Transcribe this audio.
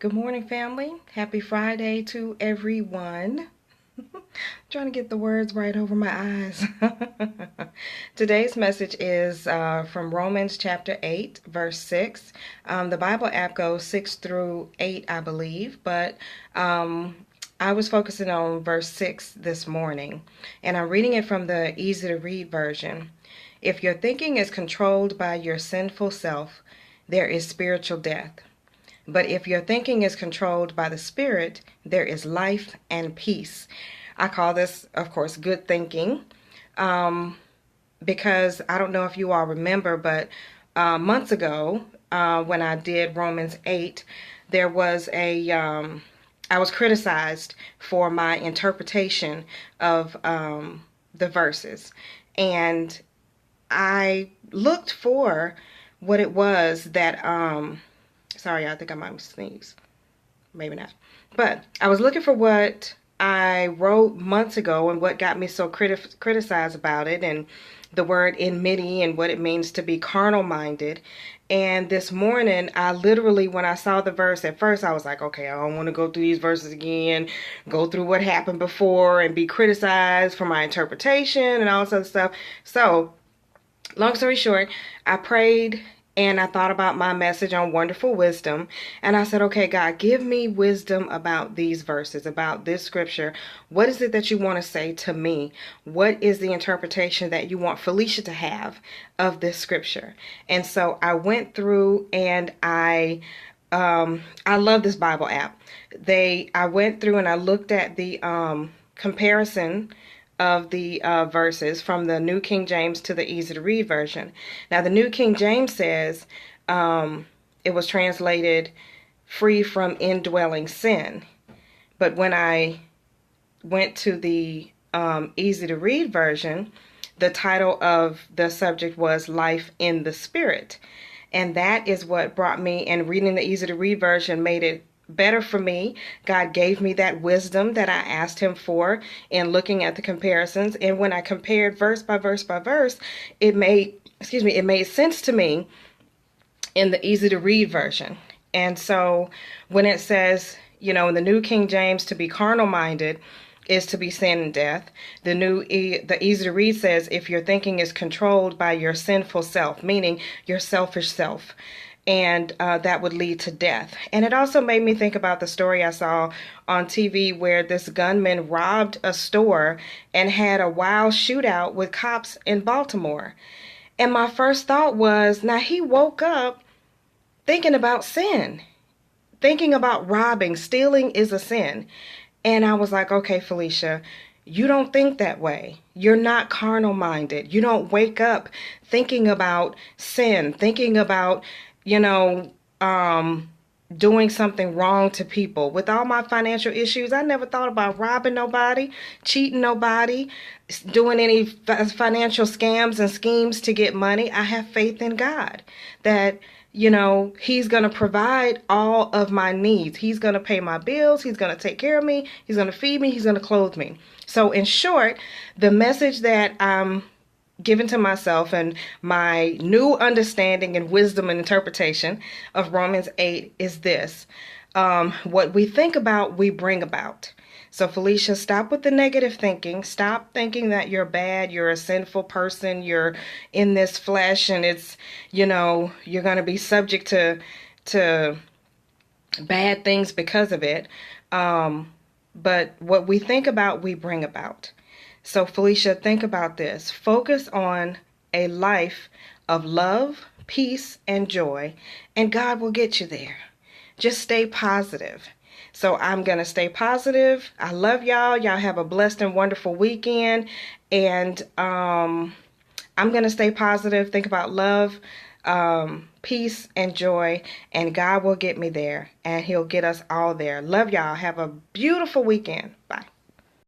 Good morning, family. Happy Friday to everyone. Trying to get the words right over my eyes. Today's message is from Romans chapter 8, verse 6. The Bible app goes 6 through 8, I believe, but I was focusing on verse 6 this morning, and I'm reading it from the easy to read version. If your thinking is controlled by your sinful self, there is spiritual death. But if your thinking is controlled by the Spirit, there is life and peace. I call this, of course, good thinking, because I don't know if you all remember, but months ago, when I did Romans 8, there was I was criticized for my interpretation of the verses. And I looked for what it was that sorry, I think I might sneeze. Maybe not. But I was looking for what I wrote months ago and what got me so criticized about it, and the word enmity and what it means to be carnal minded. And this morning, I literally, when I saw the verse, at first I was like, okay, I don't want to go through these verses again, go through what happened before and be criticized for my interpretation and all this other stuff. So, long story short, I prayed and I thought about my message on wonderful wisdom. And I said, okay, God, give me wisdom about these verses, about this scripture. What is it that you want to say to me? What is the interpretation that you want Felicia to have of this scripture? And so I went through and I love this Bible app. I went through and I looked at the comparison of the verses from the New King James to the easy to read version. Now, the New King James says it was translated free from indwelling sin. But when I went to the easy to read version, the title of the subject was Life in the Spirit. And that is what brought me, and reading the easy to read version made it better for me. God gave me that wisdom that I asked him for in looking at the comparisons. And when I compared verse by verse by verse, it made sense to me in the easy to read version. And so when it says, in the New King James, to be carnal minded is to be sin and death. The easy to read says, if your thinking is controlled by your sinful self, meaning your selfish self, and that would lead to death. And it also made me think about the story I saw on TV where this gunman robbed a store and had a wild shootout with cops in Baltimore. And my first thought was, now he woke up thinking about sin, thinking about robbing, stealing is a sin. And I was like, okay, Felicia, you don't think that way. You're not carnal minded. You don't wake up thinking about sin, thinking about doing something wrong to people. With all my financial issues, I never thought about robbing nobody, cheating nobody, doing any financial scams and schemes to get money. I have faith in God that, he's going to provide all of my needs. He's going to pay my bills. He's going to take care of me. He's going to feed me. He's going to clothe me. So in short, the message that I'm given to myself and my new understanding and wisdom and interpretation of Romans 8 is this. What we think about, we bring about. So Felicia, stop with the negative thinking. Stop thinking that you're bad, you're a sinful person, you're in this flesh, and it's, you're going to be subject to bad things because of it. But what we think about, we bring about. So Felicia, think about this. Focus on a life of love, peace, and joy, and God will get you there. Just stay positive. So I'm going to stay positive. I love y'all. Y'all have a blessed and wonderful weekend. And I'm going to stay positive. Think about love, peace, and joy. And God will get me there. And he'll get us all there. Love y'all. Have a beautiful weekend. Bye.